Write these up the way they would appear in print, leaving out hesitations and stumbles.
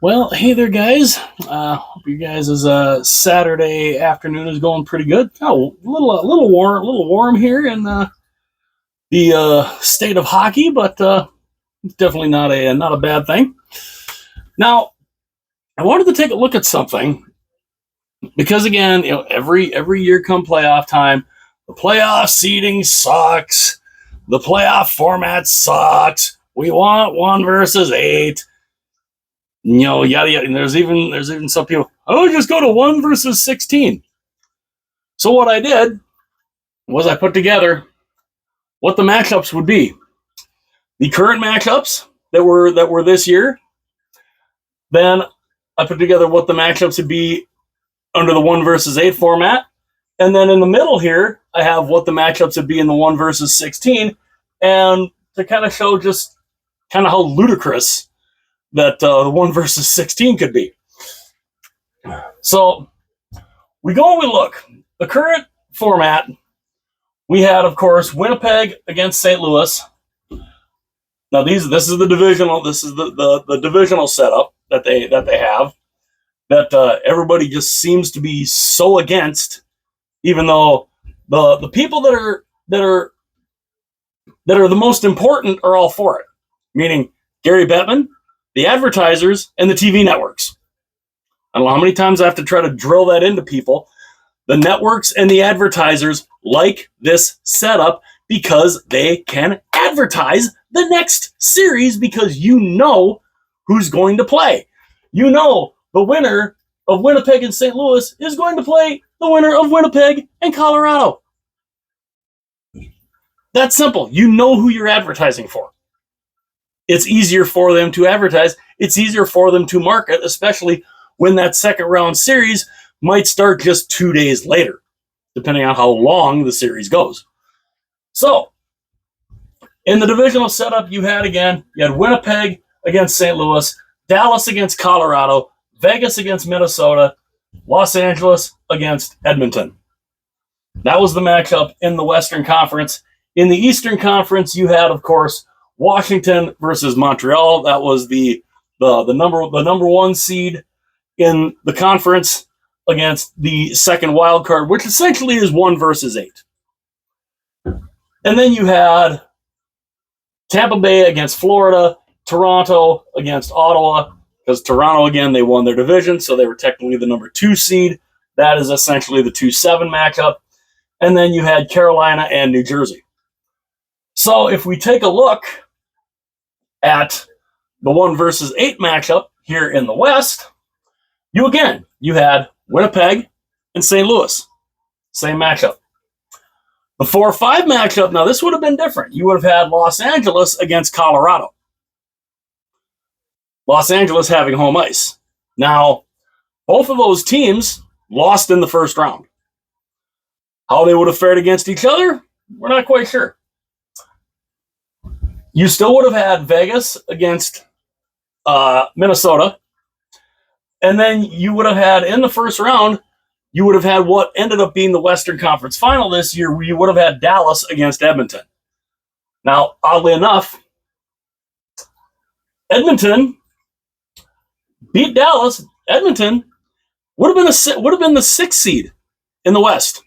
Well, hey there, guys. Hope you guys' Saturday afternoon is going pretty good. Oh, a little warm here in the state of hockey, but it's definitely not a bad thing. Now, I wanted to take a look at something because, again, every year come playoff time, the playoff seeding sucks. The playoff format sucks. We want 1 versus 8. Yada yada. And there's even some people. Oh, just go to 1 versus 16. So what I did was I put together what the matchups would be. The current matchups that were this year. Then I put together what the matchups would be under the 1 versus 8 format. And then in the middle here, I have what the matchups would be in the 1 versus 16. And to kind of show just kind of how ludicrous that the 1 versus 16 could be. So we go and we look. The current format, we had, of course, Winnipeg against St. Louis. Now this is the divisional. This is the divisional setup that they have. That everybody just seems to be so against, even though the people that are the most important are all for it. Meaning Gary Bettman, the advertisers, and the TV networks. I don't know how many times I have to try to drill that into people. The networks and the advertisers like this setup because they can advertise the next series because you know who's going to play. You know the winner of Winnipeg and St. Louis is going to play the winner of Winnipeg and Colorado. That's simple. You know who you're advertising for. It's easier for them to advertise. It's easier for them to market, especially when that second round series might start just 2 days later, depending on how long the series goes. So, in the divisional setup, you had Winnipeg against St. Louis, Dallas against Colorado, Vegas against Minnesota, Los Angeles against Edmonton. That was the matchup in the Western Conference. In the Eastern Conference, you had, of course, Washington versus Montreal. That was the number one seed in the conference against the second wild card, which essentially is 1 versus 8. And then you had Tampa Bay against Florida, Toronto against Ottawa, because Toronto, again, they won their division, so they were technically the number 2 seed. That is essentially the 2-7 matchup. And then you had Carolina and New Jersey. So if we take a look at the 1 versus 8 matchup here in the West, you had Winnipeg and St. Louis. Same matchup. The 4-5 matchup, now this would have been different. You would have had Los Angeles against Colorado. Los Angeles having home ice. Now, both of those teams lost in the first round. How they would have fared against each other, we're not quite sure. You still would have had Vegas against Minnesota. And then you would have had, in the first round, you would have had what ended up being the Western Conference Final this year, where you would have had Dallas against Edmonton. Now, oddly enough, Edmonton beat Dallas. Edmonton would have been the 6th seed in the West.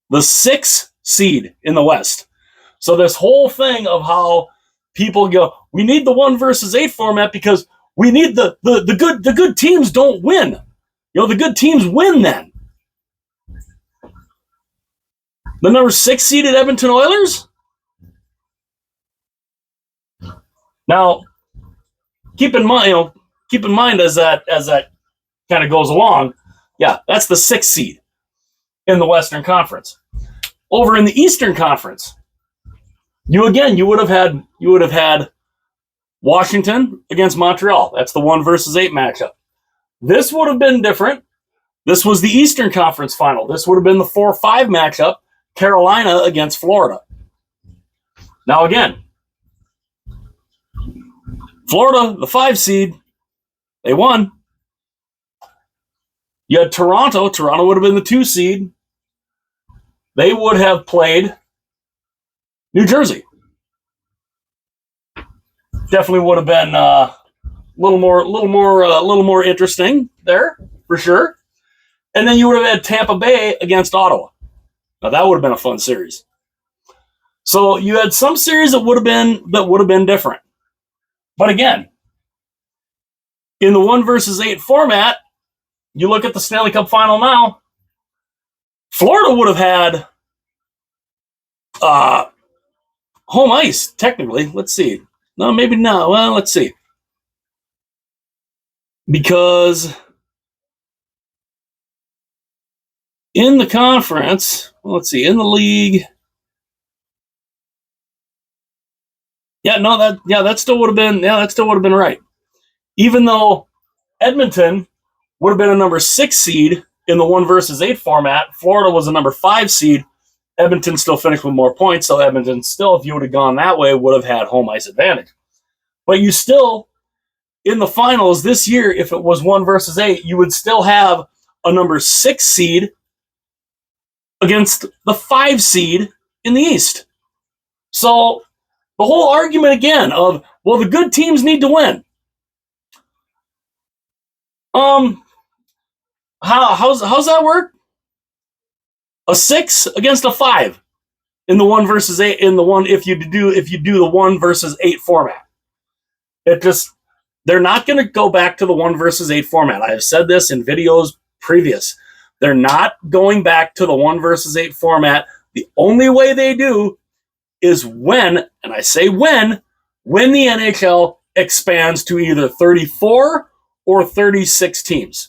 The 6th seed in the West. So this whole thing of how people go, we need the 1 versus 8 format because we need the good teams don't win. The good teams win then. The number 6 seeded Edmonton Oilers? Now, keep in mind as that kind of goes along, that's the 6th seed in the Western Conference. Over in the Eastern Conference, you would have had Washington against Montreal. That's the 1 versus 8 matchup. This would have been different. This was the Eastern Conference Final. This would have been the 4-5 matchup, Carolina against Florida. Now again, Florida, the 5 seed, they won. You had Toronto. Toronto would have been the 2 seed. They would have played New Jersey. Definitely would have been little more interesting there for sure. And then you would have had Tampa Bay against Ottawa. Now that would have been a fun series. So you had some series that would have been different. But again, in the 1-8 format, you look at the Stanley Cup final now, Florida would have had home ice, technically. Let's see. No, maybe not. Well, let's see. Because in the conference, let's see, in the league. That still would have been right. Even though Edmonton would have been a number 6 seed in the 1-8 format, Florida was a number 5 seed. Edmonton still finished with more points, so Edmonton still, if you would have gone that way, would have had home ice advantage. But you still, in the finals this year, if it was 1-8, you would still have a number 6 seed against the 5 seed in the East. So the whole argument again of, well, the good teams need to win. How's that work? A 6 against a 5 in the 1-8 in the one if you do the 1-8 format. They're not going to go back to the 1-8 format. I have said this in videos previous. They're not going back to the 1-8 format. The only way they do is when, and I say when the NHL expands to either 34 or 36 teams.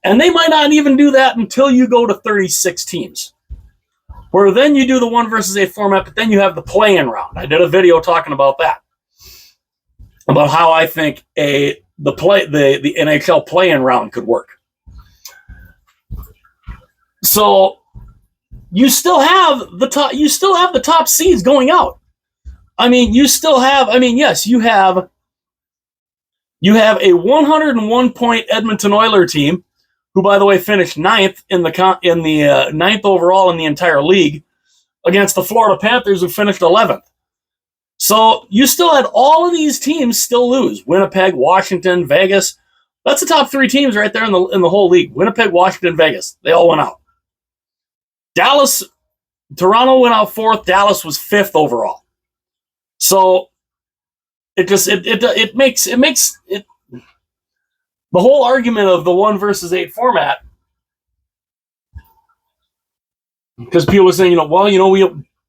And they might not even do that until you go to 36 teams. Where then you do the 1-8 format, but then you have the play-in round. I did a video talking about that. About how I think the NHL play-in round could work. So you still have the top seeds going out. I mean, yes, you have a 101 point Edmonton Oilers team, who, by the way, finished 9th in the 9th overall in the entire league, against the Florida Panthers, who finished 11th. So you still had all of these teams still lose. Winnipeg, Washington, Vegas. That's the top 3 teams right there in the whole league. Winnipeg, Washington, Vegas. They all went out. Toronto went out 4th. Dallas was 5th overall. So it makes the whole argument of the 1-8 format, because people were saying,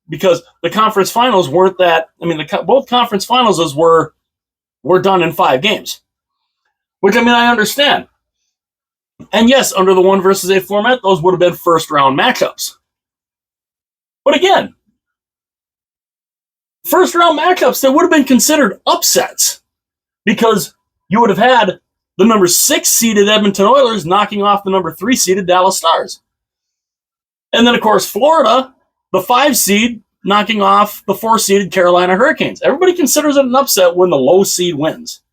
because the conference finals weren't that. I mean, both conference finals were done in 5 games, which I understand. And yes, under the 1-8 format, those would have been first round matchups. But again, first round matchups that would have been considered upsets, because you would have had the number 6 seeded Edmonton Oilers knocking off the number 3 seeded Dallas Stars. And then, of course, Florida, the 5 seed, knocking off the 4 seeded Carolina Hurricanes. Everybody considers it an upset when the low seed wins.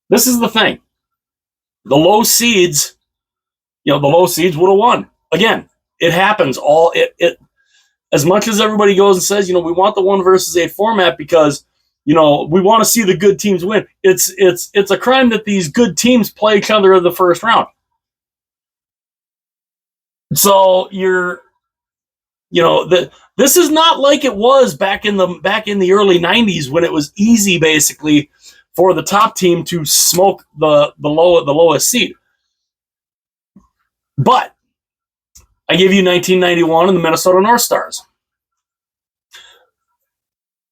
This is the thing. The low seeds would have won. Again, it happens as much as everybody goes and says, we want the 1-8 format because, we want to see the good teams win. It's a crime that these good teams play each other in the first round. So this is not like it was back in the early 90s, when it was easy basically for the top team to smoke the lowest seed. But I give you 1991 and the Minnesota North Stars.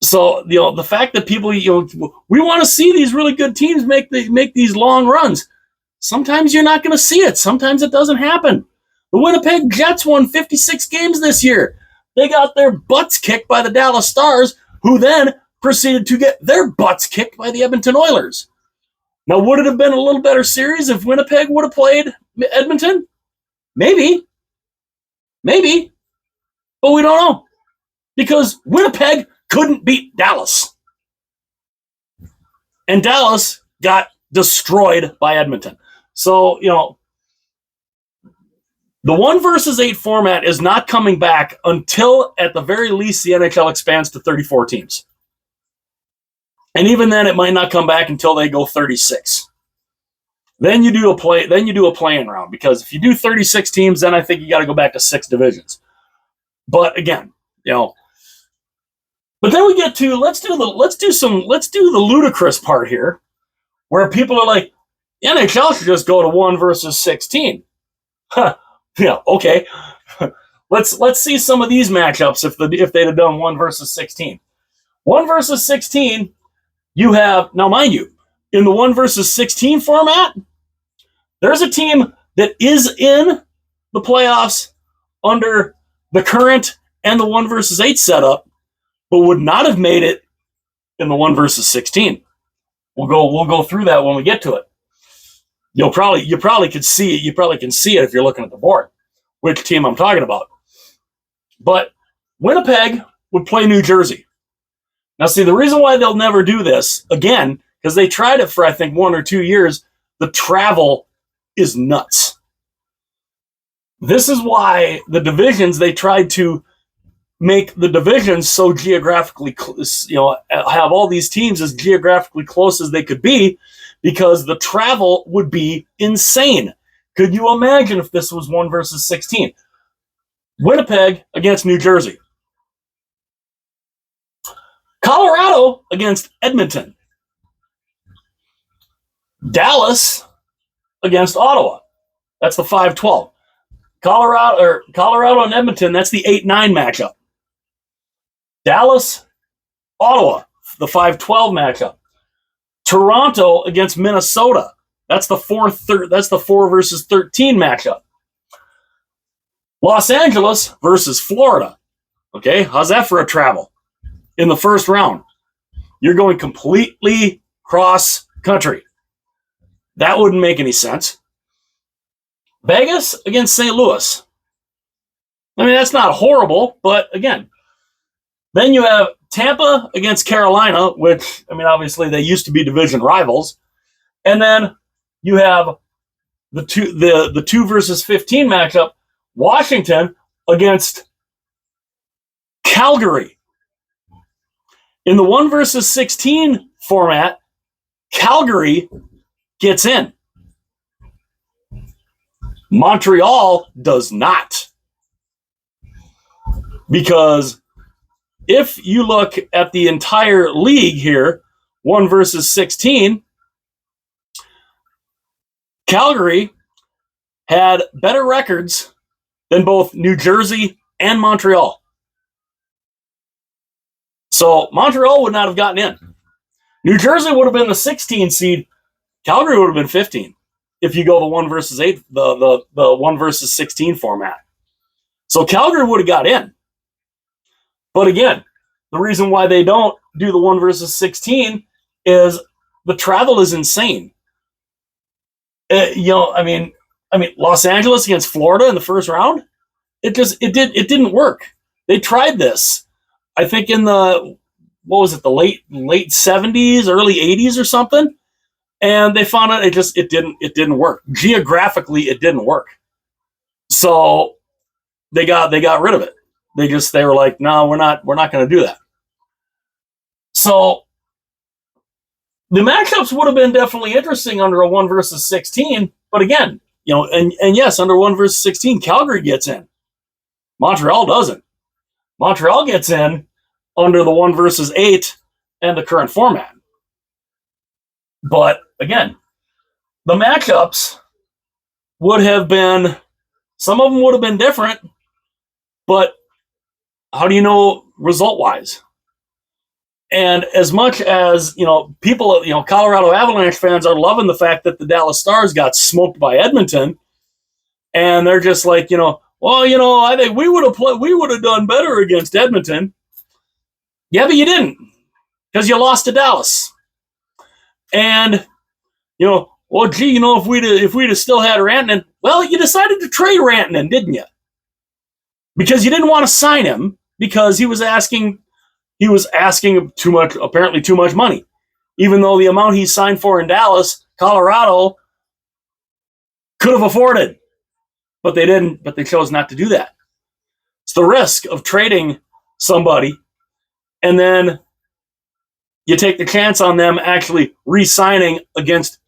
So the fact that people we want to see these really good teams make these long runs. Sometimes you're not going to see it. Sometimes it doesn't happen. The Winnipeg Jets won 56 games this year. They got their butts kicked by the Dallas Stars, who then proceeded to get their butts kicked by the Edmonton Oilers. Now, would it have been a little better series if Winnipeg would have played Edmonton? Maybe. But we don't know. Because Winnipeg couldn't beat Dallas. And Dallas got destroyed by Edmonton. So, the 1-8 format is not coming back until, at the very least, the NHL expands to 34 teams. And even then, it might not come back until they go 36. Then you do a play-in round, because if you do 36 teams, then I think you got to go back to 6 divisions. But again, but then we get to let's do the ludicrous part here, where people are like, NHL should just go to 1 versus 16. Huh. Yeah, okay. let's see some of these matchups if they'd have done 1 versus 16. 1 versus 16, you have, now mind you, in the 1 versus 16 format, there's a team that is in the playoffs under the current and the 1 versus 8 setup, but would not have made it in the 1 versus 16. We'll go through that when we get to it. You probably can see it if you're looking at the board, which team I'm talking about. But Winnipeg would play New Jersey. Now, see, the reason why they'll never do this, again, because they tried it for, I think, 1 or 2 years, the travel is nuts. This is why the divisions, they tried to make the divisions so geographically, have all these teams as geographically close as they could be, because the travel would be insane. Could you imagine if this was 1 versus 16? Winnipeg against New Jersey. Colorado against Edmonton. Dallas against Ottawa. That's the 5-12. Colorado and Edmonton, that's the 8-9 matchup. Dallas, Ottawa, the 5-12 matchup. Toronto against Minnesota. That's the 4 versus 13 matchup. Los Angeles versus Florida. Okay, how's that for a travel? In the first round, you're going completely cross country. That wouldn't make any sense. Vegas against St. Louis. I mean, that's not horrible, but again, then you have Tampa against Carolina, which, I mean, obviously they used to be division rivals. And then you have the 2 versus 15 matchup, Washington against Calgary. In the 1 versus 16 format, Calgary gets in. Montreal does not. Because if you look at the entire league here, 1 versus 16, Calgary had better records than both New Jersey and Montreal. So Montreal would not have gotten in. New Jersey would have been the 16 seed. Calgary would have been 15 if you go the 1 versus 8, the 1 versus 16 format. So Calgary would have got in. But again, the reason why they don't do the 1 versus 16 is the travel is insane. I mean, Los Angeles against Florida in the first round, it didn't work. They tried this, I think, in the late 70s, early 80s or something, and they found out it didn't work. Geographically, it didn't work. So they got rid of it. They were like, no, we're not going to do that. So the matchups would have been definitely interesting under a 1 versus 16, but again, and yes, under 1 versus 16, Calgary gets in. Montreal doesn't. Montreal gets in under the 1 versus 8 and the current format. But again, the matchups would have been, some of them would have been different, but how do you know result-wise? And as much as, people, Colorado Avalanche fans are loving the fact that the Dallas Stars got smoked by Edmonton, and they're just like, I think we would have done better against Edmonton. Yeah, but you didn't, because you lost to Dallas. And, if we'd have still had Rantanen, well, you decided to trade Rantanen, didn't you? Because you didn't want to sign him because he was asking too much money. Even though the amount he signed for in Dallas, Colorado could have afforded. But they didn't, but they chose not to do that. It's the risk of trading somebody and then you take the chance on them actually re-signing against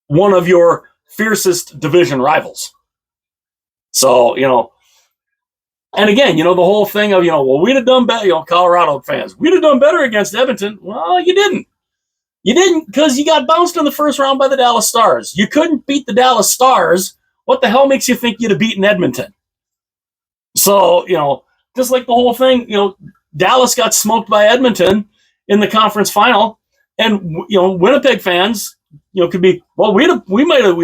one of your fiercest division rivals. So, and again, the whole thing of, well, we'd have done better, Colorado fans, we'd have done better against Edmonton. Well, you didn't. You didn't, because you got bounced in the first round by the Dallas Stars. You couldn't beat the Dallas Stars. What the hell makes you think you'd have beaten Edmonton? So, just like the whole thing, Dallas got smoked by Edmonton in the conference final, and Winnipeg fans, could be, well, we might have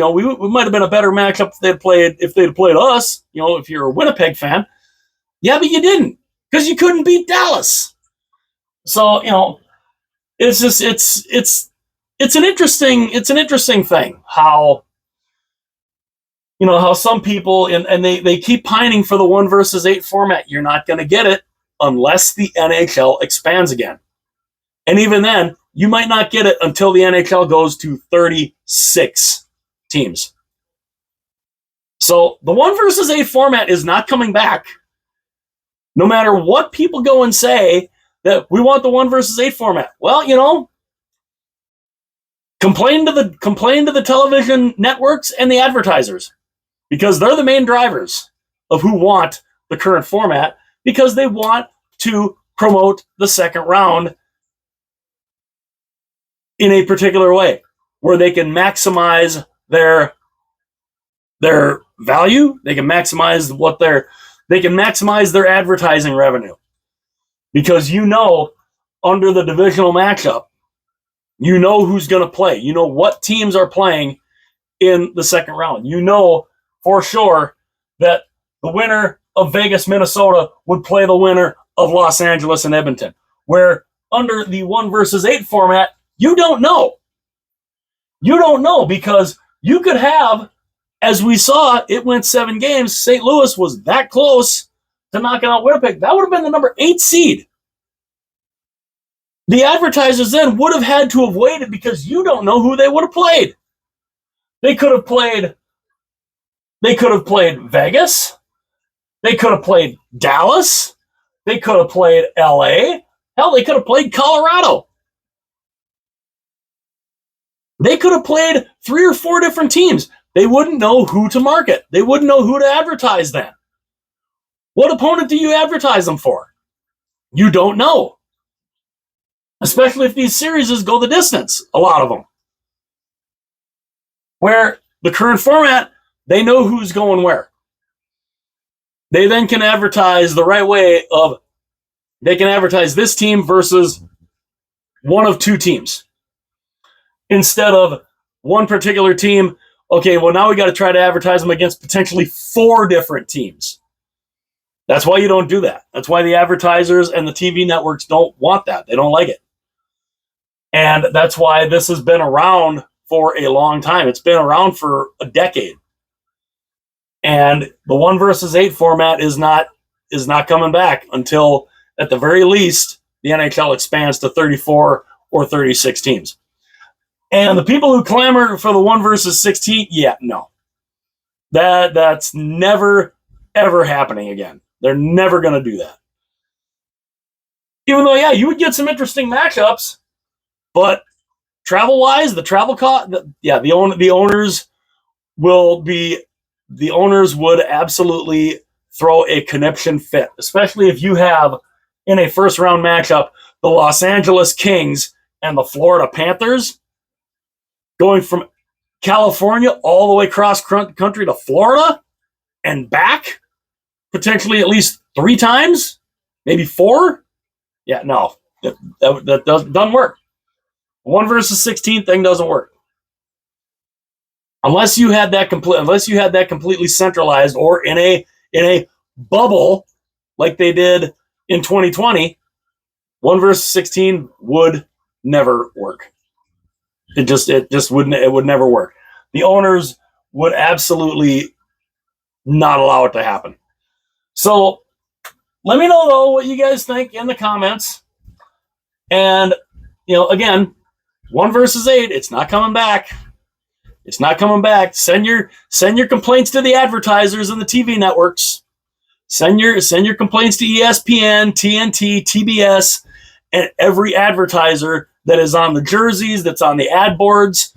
been a better matchup if they'd played us. If you're a Winnipeg fan, yeah, but you didn't, because you couldn't beat Dallas. So it's just it's an interesting thing how how some people and they keep pining for the 1 versus 8 format. You're not going to get it unless the NHL expands again. And even then, you might not get it until the NHL goes to 36 teams. So the 1 versus 8 format is not coming back. No matter what people go and say that we want the 1 versus 8 format. Well, complain to the television networks and the advertisers, because they're the main drivers of who want the current format, because they want to promote the second round in a particular way where they can maximize their value. They can maximize their advertising revenue, because under the divisional matchup, who's going to play. What teams are playing in the second round. For sure that the winner of Vegas, Minnesota would play the winner of Los Angeles and Edmonton. Where under the 1 versus 8 format, you don't know. You don't know, because you could have, as we saw, it went 7 games. St. Louis was that close to knocking out Winnipeg. That would have been the number 8 seed. The advertisers then would have had to have waited, because you don't know who they would have played. They could have played Vegas. They could have played Dallas. They could have played LA. Hell, they could have played Colorado. They could have played 3 or 4 different teams. They wouldn't know who to market. They wouldn't know who to advertise then. What opponent do you advertise them for? You don't know. Especially if these series go the distance, a lot of them. Where the current format, they know who's going where. They then can advertise the right way of, they can advertise this team versus one of 2 teams. Instead of one particular team, okay, well, now we got to try to advertise them against potentially 4 different teams. That's why you don't do that. That's why the advertisers and the TV networks don't want that. They don't like it. And that's why this has been around for a long time. It's been around for a decade. And the 1 versus 8 format is not coming back until, at the very least, the NHL expands to 34 or 36 teams. And the people who clamor for the 1 versus 16, no. That's never, ever happening again. They're never going to do that. Even though, you would get some interesting matchups, but travel-wise, the travel cost, the owners would absolutely throw a conniption fit, especially if you have, in a first-round matchup, the Los Angeles Kings and the Florida Panthers going from California all the way across country to Florida and back, potentially at least 3 times, maybe 4. Yeah, no, that doesn't work. 1 versus 16 thing doesn't work. Unless you had that completely centralized, or in a bubble like they did in 2020, 1 versus 16 would never work. It would never work. The owners would absolutely not allow it to happen. So let me know, though, what you guys think in the comments. And, again, 1 versus 8, it's not coming back. It's not coming back. Send your complaints to the advertisers and the TV networks. Send your complaints to ESPN, TNT, TBS, and every advertiser that is on the jerseys, that's on the ad boards.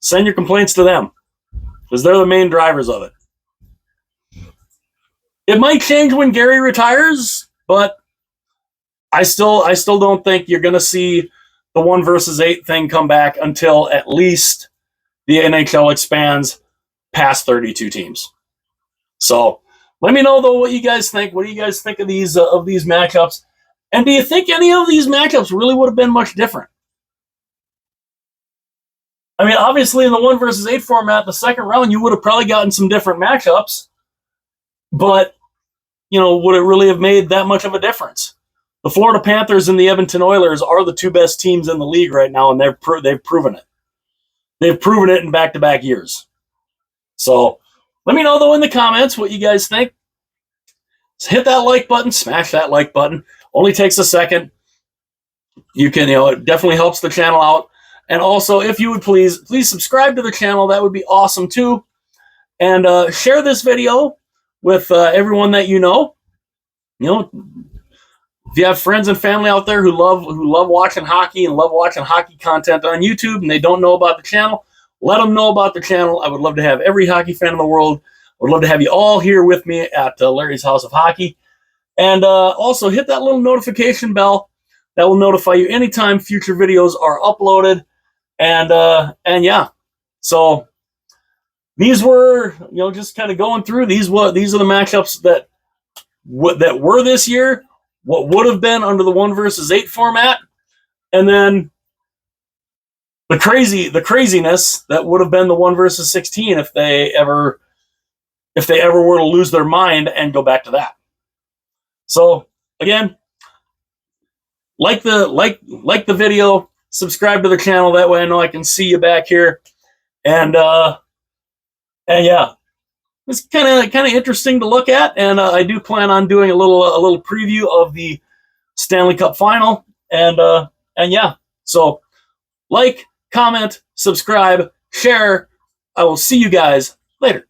Send your complaints to them because they're the main drivers of it. It might change when Gary retires, but I still don't think you're going to see the 1 versus 8 thing come back until at least the NHL expands past 32 teams. So let me know though what you guys think. What do you guys think of these matchups? And do you think any of these matchups really would have been much different? I mean, obviously in the 1 versus 8 format, the second round, you would have probably gotten some different matchups, but would it really have made that much of a difference? The Florida Panthers and the Edmonton Oilers are the 2 best teams in the league right now, and they've proven it. They've proven it in back-to-back years. So let me know, though, in the comments what you guys think. So hit that like button, smash that like button. Only takes a second. You can, it definitely helps the channel out. And also, if you would please subscribe to the channel. That would be awesome, too. And share this video with everyone that you know. If you have friends and family out there who love watching hockey and love watching hockey content on YouTube and they don't know about the channel, let them know about the channel. I would love to have every hockey fan in the world. I would love to have you all here with me at Larry's House of Hockey. And also hit that little notification bell. That will notify you anytime future videos are uploaded. And yeah, so these were, just kind of going through. These are the matchups that were this year. What would have been under the 1 versus 8 format, and then the craziness that would have been the 1 versus 16 if they ever were to lose their mind and go back to that. So again, like the video, subscribe to the channel. That way I know I can see you back here, and yeah. It's kind of interesting to look at, and I do plan on doing a little preview of the Stanley Cup Final, and yeah. So, like, comment, subscribe, share. I will see you guys later.